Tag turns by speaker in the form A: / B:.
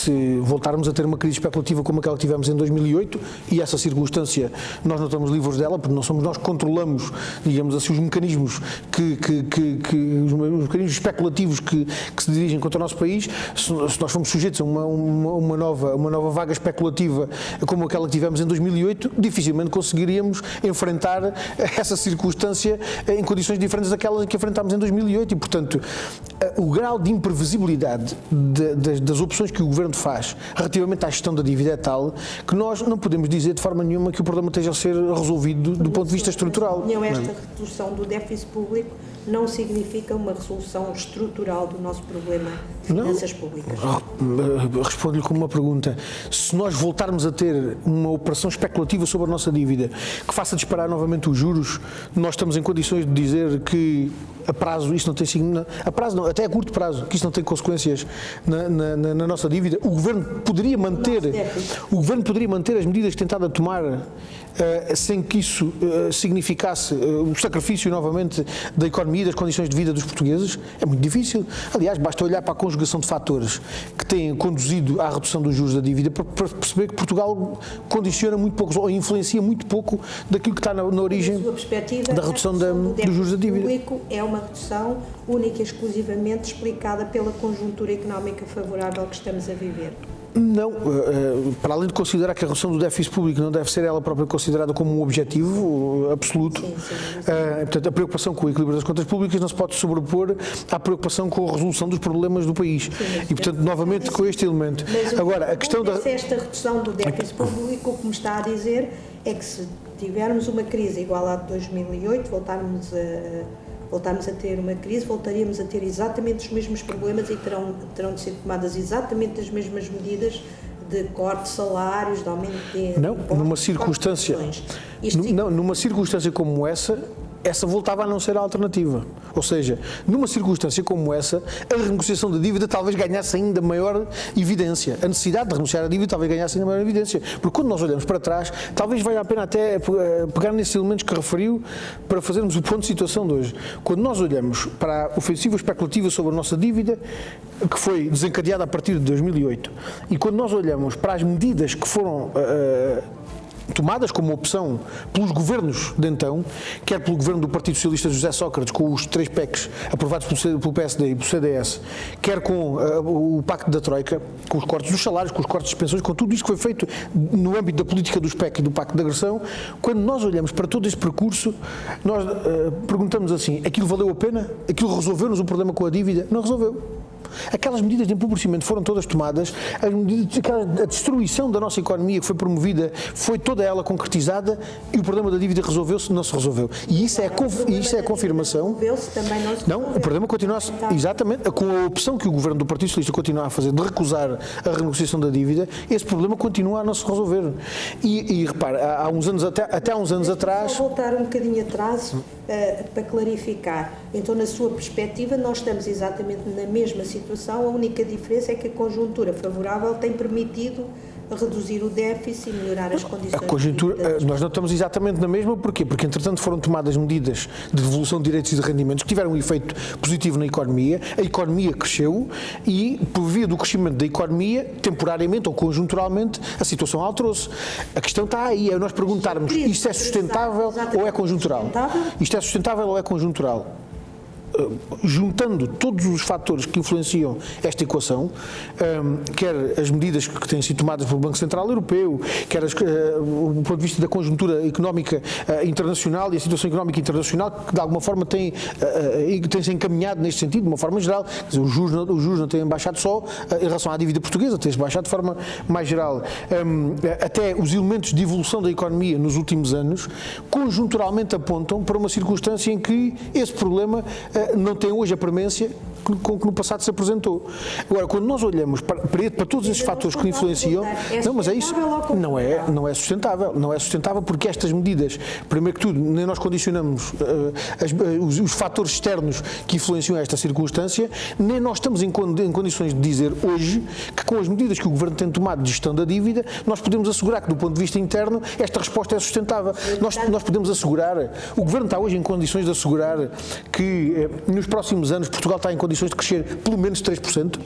A: se voltarmos a ter uma crise especulativa como aquela que tivemos em 2008, e essa circunstância nós não estamos livres dela, porque não somos nós que controlamos, digamos assim, os mecanismos os mecanismos especulativos que se dirigem contra o nosso país. Se nós formos sujeitos a uma nova vaga especulativa como aquela que tivemos em 2008, dificilmente conseguiríamos enfrentar essa circunstância em condições diferentes daquelas que enfrentámos em 2008 e, portanto, o grau de imprevisibilidade das opções que o Governo faz relativamente à gestão da dívida é tal que nós não podemos dizer de forma nenhuma que o problema esteja a ser resolvido do ponto de vista estrutural.
B: Esta redução do déficit público não significa uma resolução estrutural do nosso problema de finanças públicas?
A: Respondo-lhe com uma pergunta. Se nós voltarmos a ter uma operação especulativa sobre a nossa dívida que faça disparar novamente os juros, nós estamos em condições de dizer que a prazo isto não tem a prazo não, até a curto prazo, que isto não tem consequências na nossa dívida. O Governo poderia manter as medidas que tentava tomar sem que isso significasse o sacrifício novamente da economia e das condições de vida dos portugueses. É muito difícil. Aliás, basta olhar para a conjugação de fatores que têm conduzido à redução dos juros da dívida para perceber que Portugal condiciona muito pouco ou influencia muito pouco daquilo que está na origem da redução dos juros da dívida.
B: É uma redução única e exclusivamente explicada pela conjuntura económica favorável que estamos a viver?
A: Não, para além de considerar que a redução do déficit público não deve ser ela própria considerada como um objetivo absoluto, portanto, a preocupação com o equilíbrio das contas públicas não se pode sobrepor à preocupação com a resolução dos problemas do país. E, portanto, novamente com este elemento.
B: Mas
A: agora, a questão da...
B: esta redução do déficit público, o que me está a dizer é que se tivermos uma crise igual à de 2008, voltarmos a ter uma crise, voltaríamos a ter exatamente os mesmos problemas e terão de ser tomadas exatamente as mesmas medidas de corte de salários, de aumento de...
A: Não, numa circunstância como essa voltava a não ser a alternativa. Ou seja, numa circunstância como essa, a renegociação da dívida talvez ganhasse ainda maior evidência. A necessidade de renunciar à dívida talvez ganhasse ainda maior evidência. Porque quando nós olhamos para trás, talvez valha a pena até pegar nesses elementos que referiu para fazermos o ponto de situação de hoje. Quando nós olhamos para a ofensiva especulativa sobre a nossa dívida, que foi desencadeada a partir de 2008, e quando nós olhamos para as medidas que foram tomadas como opção pelos governos de então, quer pelo governo do Partido Socialista de José Sócrates, com os 3 PECs aprovados pelo PSD e pelo CDS, quer com o Pacto da Troika, com os cortes dos salários, com os cortes das pensões, com tudo isto que foi feito no âmbito da política dos PEC e do Pacto de Agressão, quando nós olhamos para todo este percurso, nós perguntamos assim, aquilo valeu a pena? Aquilo resolveu-nos o problema com a dívida? Não resolveu. Aquelas medidas de empobrecimento foram todas tomadas, a destruição da nossa economia que foi promovida foi toda ela concretizada e o problema da dívida resolveu-se, não se resolveu. E isso é a confirmação. Não, o problema continua exatamente com a opção que o governo do Partido Socialista continua a fazer de recusar a renegociação da dívida, esse problema continua a não se resolver. E repara, há uns anos até há uns anos atrás.
B: Vou voltar um bocadinho atrás para clarificar. Então, na sua perspectiva, nós estamos exatamente na mesma situação, a única diferença é que a conjuntura favorável tem permitido reduzir o déficit e melhorar as condições.
A: A conjuntura, nós não estamos exatamente na mesma, porquê? Porque entretanto foram tomadas medidas de devolução de direitos e de rendimentos que tiveram um efeito positivo na economia, a economia cresceu e, por via do crescimento da economia, temporariamente ou conjunturalmente, a situação alterou-se. A questão está aí, é nós perguntarmos, isto é sustentável ou é conjuntural? Isto é sustentável ou é conjuntural? Juntando todos os fatores que influenciam esta equação, quer as medidas que têm sido tomadas pelo Banco Central Europeu, quer o ponto de vista da conjuntura económica internacional e a situação económica internacional, que de alguma forma tem-se encaminhado neste sentido, de uma forma geral. Quer dizer, os juros não têm baixado só em relação à dívida portuguesa, têm-se baixado de forma mais geral. Até os elementos de evolução da economia nos últimos anos, conjunturalmente apontam para uma circunstância em que esse problema não tem hoje a premência com que no passado se apresentou. Agora, quando nós olhamos para todos esses fatores que influenciam, não, mas é isso, não é sustentável. Não é sustentável porque estas medidas, primeiro que tudo, nem nós condicionamos os fatores externos que influenciam esta circunstância, nem nós estamos em condições de dizer hoje que com as medidas que o Governo tem tomado de gestão da dívida, nós podemos assegurar que do ponto de vista interno esta resposta é sustentável. Nós podemos assegurar, o Governo está hoje em condições de assegurar que nos próximos anos Portugal está em condições de crescer pelo menos 3%?